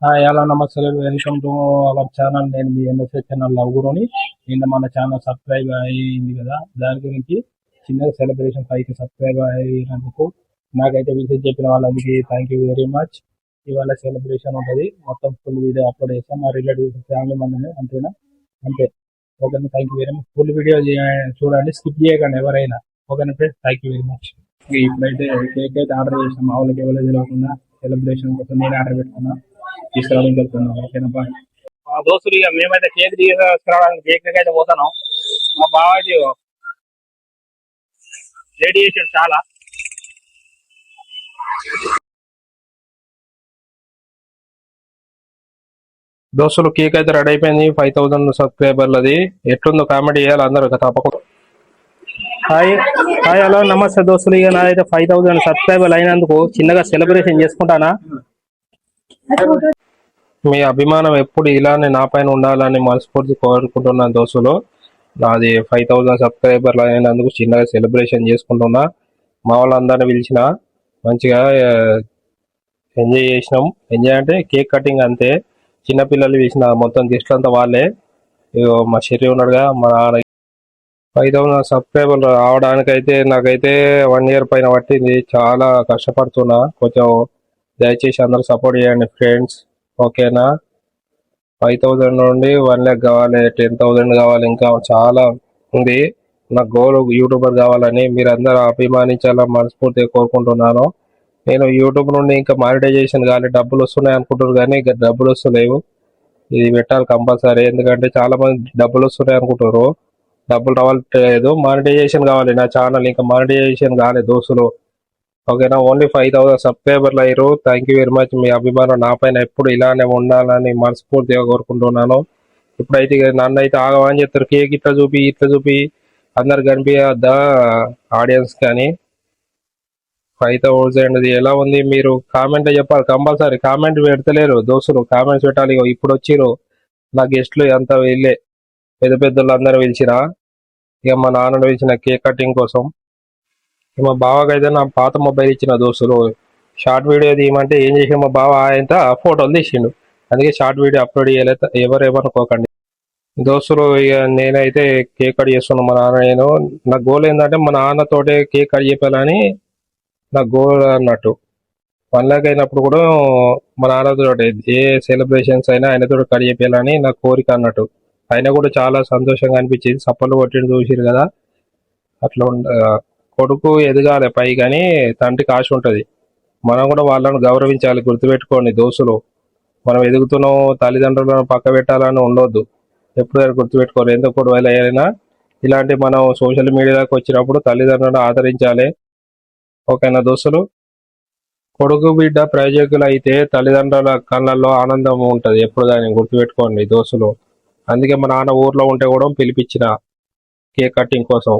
Hello నమస్తే, welcome to our channel. నేను మీ NSS channel లవ్గురుని. నిన్న మన ఛానల్ సబ్స్క్రైబ్ అయ్యింది కదా, దాని గురించి చిన్నగా సెలబ్రేషన్ 5కి సబ్స్క్రైబ్ అయినందుకు నాకైతే విజిట్ చెప్పిన వాళ్ళకి థ్యాంక్ యూ వెరీ మచ్. ఇవాళ సెలబ్రేషన్ ఉంటుంది, మొత్తం ఫుల్ వీడియో అప్లోడ్ చేస్తాం. మా రిలేటివ్స్ ఫ్యామిలీ మంది అంతేనా, అంతే. Okay, thank you very much. Full video చూడండి, స్కిప్ చేయకండి ఎవరైనా. Okay friends, thank you very much. ఇప్పుడైతే కేక్ అయితే ఆర్డర్ చేసాం, మా వాళ్ళకి ఎవరో తెలియకుండా సెలబ్రేషన్ కోసం నేను ఆర్డర్ పెట్టుకున్నా, తీసుకురావడానికి వెళ్తున్నాం. ఓకేనా, మా దోస్తులు ఇక మేమైతే కేక్ తీసుకురావడానికి కేక్ అయితే పోతున్నాం. మా బావాజీ రెడీ చేసాడు చాలా. దోస్తులు కేక్ అయితే రెడీ అయిపోయింది. 5000 సబ్స్క్రైబర్లది. ఎట్లుందో కామెంట్ చేయాలి అందరూ తప్పకుండా. హాయ్ హాయ్, హలో నమస్తే దోస్తులు. ఇక నాదైతే 5000 సబ్స్క్రైబర్లు అయినందుకు చిన్నగా సెలబ్రేషన్ చేసుకుంటానా. మీ అభిమానం ఎప్పుడు ఇలానే నా పైన ఉండాలని మనస్ఫూర్తి కోరుకుంటున్నాను దోస్తులు. నాది 5000 సబ్స్క్రైబర్లు అయినందుకు చిన్నగా సెలబ్రేషన్ చేసుకుంటున్నా. మా వాళ్ళందరినీ పిలిచిన, మంచిగా ఎంజాయ్ చేసినాం. ఎంజాయ్ అంటే కేక్ కటింగ్ అంతే. చిన్నపిల్లలు పిలిచిన, మొత్తం గెస్ట్లు అంతా వాళ్ళే. మా షెరీ ఉన్నాడుగా, మా నాన్న. 5000 సబ్స్క్రైబర్లు రావడానికైతే నాకైతే 1 year పైన పట్టింది. చాలా కష్టపడుతున్నా. కొంచెం దయచేసి అందరూ సపోర్ట్ చేయండి ఫ్రెండ్స్, ఓకేనా. 5000 నుండి 1 lakh కావాలి, 10,000 కావాలి, ఇంకా చాలా ఉంది. నా గోల్ యూట్యూబర్ కావాలని మీరందరూ అభిమానించాలని మనస్ఫూర్తిగా కోరుకుంటున్నాను. నేను యూట్యూబ్ నుండి ఇంకా మానిటైజేషన్ కానీ డబ్బులు వస్తున్నాయి అనుకుంటున్నారు, కానీ ఇంకా డబ్బులు వస్తలేవు. ఇది పెట్టాలి కంపల్సరీ, ఎందుకంటే చాలా మంది డబ్బులు వస్తున్నాయి అనుకుంటారు, డబ్బులు రావట్లేదు. మానిటైజేషన్ కావాలి నా ఛానల్, ఇంకా మానిటైజేషన్ కాలేదు దోస్తులు, ఓకేనా. ఓన్లీ 5000 సబ్స్క్రైబర్లు అయ్యారు. Thank you very much. మీ అభిమానం నా పైన ఎప్పుడు ఇలానే ఉండాలని మనస్ఫూర్తిగా కోరుకుంటున్నాను. ఇప్పుడైతే నన్ను అయితే ఆగమని చెప్తారు, కేక్ ఇట్లా చూపి ఇట్లా చూపి అందరు కనిపించద్దా ఆడియన్స్ కానీ. 5000 ఎలా ఉంది మీరు కామెంట్ చెప్పాలి కంపల్సరీ. కామెంట్ పెడతలేరు దోస్తులు, కామెంట్స్ పెట్టాలి. ఇప్పుడు వచ్చిరు నా గెస్ట్లు అంత వెళ్ళే పెద్ద పెద్దలు అందరూ పిలిచిన. ఇక మా నాన్నను పిలిచిన కేక్ కటింగ్ కోసం. మా బావకైతే నా పాత మొబైల్ ఇచ్చిన దోస్తులు. షార్ట్ వీడియో తీయమంటే ఏం చేసి మా బావ ఆయన ఫోటోలు తీసిండు, అందుకే షార్ట్ వీడియో అప్లోడ్ చేయలేదు. ఎవరేమనుకోకండి దోస్తులు. ఇక నేనైతే కేక్ కట్ చేస్తున్నాను. మా నాన్న నేను, నా గోల్ ఏంటంటే మా నాన్నతోటే కేక్ కట్ చెప్పాలని నా గోల్ అన్నట్టు. 1 lakh అయినప్పుడు కూడా మా నాన్నతో ఏ సెలబ్రేషన్స్ అయినా ఆయనతో కట్ చెప్పాలని నా కోరిక అన్నట్టు. ఆయన కూడా చాలా సంతోషంగా అనిపించింది. సప్పలు కొట్టి చూసిరు కదా, అట్లా కొడుకు ఎదగాలి పై, కానీ తండ్రికి ఆశ ఉంటుంది. మనం కూడా వాళ్ళను గౌరవించాలి. గుర్తుపెట్టుకోండి దోస్తులు, మనం ఎదుగుతున్నాం తల్లిదండ్రులను పక్క పెట్టాలని ఉండొద్దు. ఎప్పుడైనా గుర్తుపెట్టుకోవాలి. ఎంత గొడవలు అయినా ఇలాంటి మనం సోషల్ మీడియాలోకి వచ్చినప్పుడు తల్లిదండ్రులను ఆదరించాలి, ఓకేనా దోస్తులు. కొడుకు బిడ్డ ప్రయోజకులు అయితే తల్లిదండ్రుల కళ్ళల్లో ఆనందం ఉంటుంది ఎప్పుడు, దాన్ని గుర్తుపెట్టుకోండి దోస్తులు. అందుకే మా నాన్న ఊర్లో ఉంటే కూడా పిలిపించిన కేక్ కటింగ్ కోసం.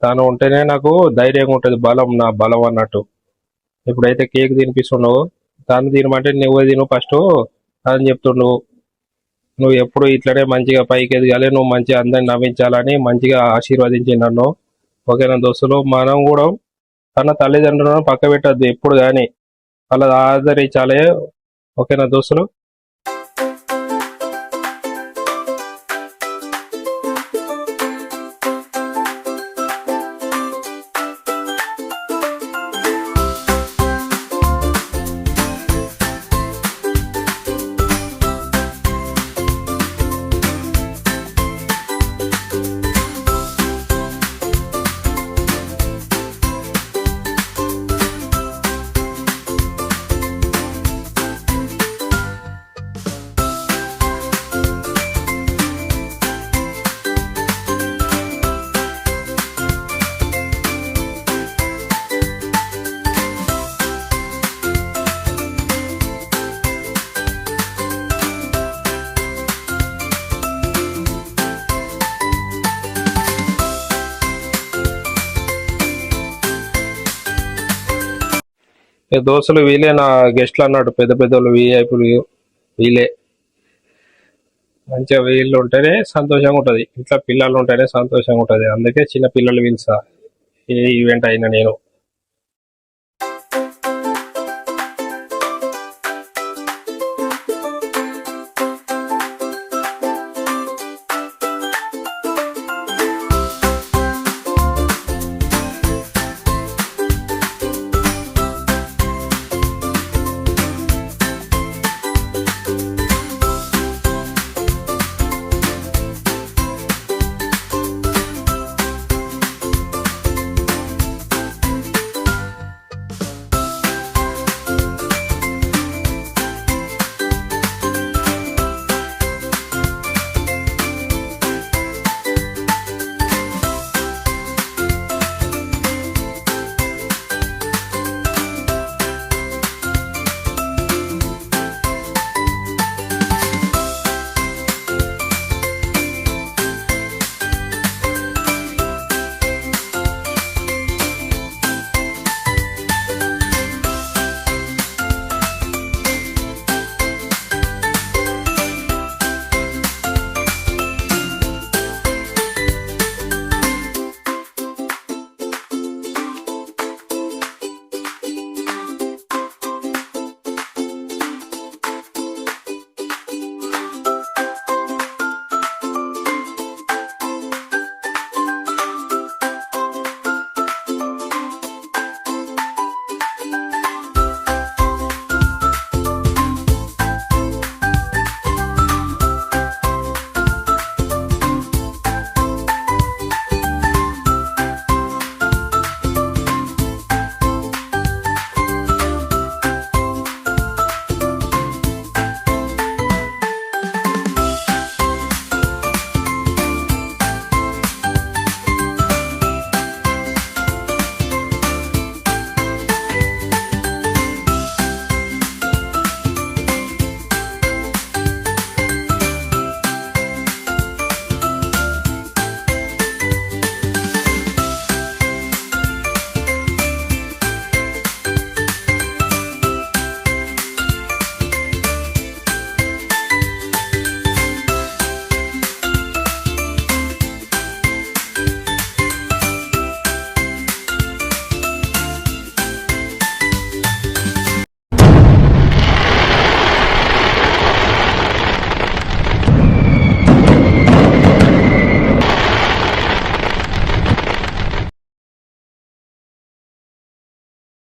తాను ఉంటేనే నాకు ధైర్యంగా ఉంటుంది, బలం నా బలం అన్నట్టు. ఇప్పుడైతే కేక్ తినిపిస్తున్నావు, తాను తినమంటే నువ్వే తిను ఫస్ట్ అని చెప్తుండు. నువ్వు ఎప్పుడు ఇట్లనే మంచిగా పైకి ఎదగాలి, నువ్వు మంచిగా అందరిని నవ్వించాలని మంచిగా ఆశీర్వదించి నన్ను, ఓకేనా దోస్తులు. మనం కూడా తన తల్లిదండ్రులను పక్క పెట్టద్దు ఎప్పుడు కానీ, వాళ్ళ ఆదరించాలి, ఓకేనా దోస్తులు. దోస్తులు వీళ్ళే నా గెస్ట్లు అన్నాడు, పెద్ద పెద్దలు విఐపీలు వీళ్ళే. మంచిగా వీళ్ళు ఉంటేనే సంతోషంగా ఉంటుంది, ఇంట్లో పిల్లలు ఉంటేనే సంతోషంగా ఉంటుంది. అందుకే చిన్న పిల్లలు పిలుస్తా ఏ ఈవెంట్ అయినా నేను.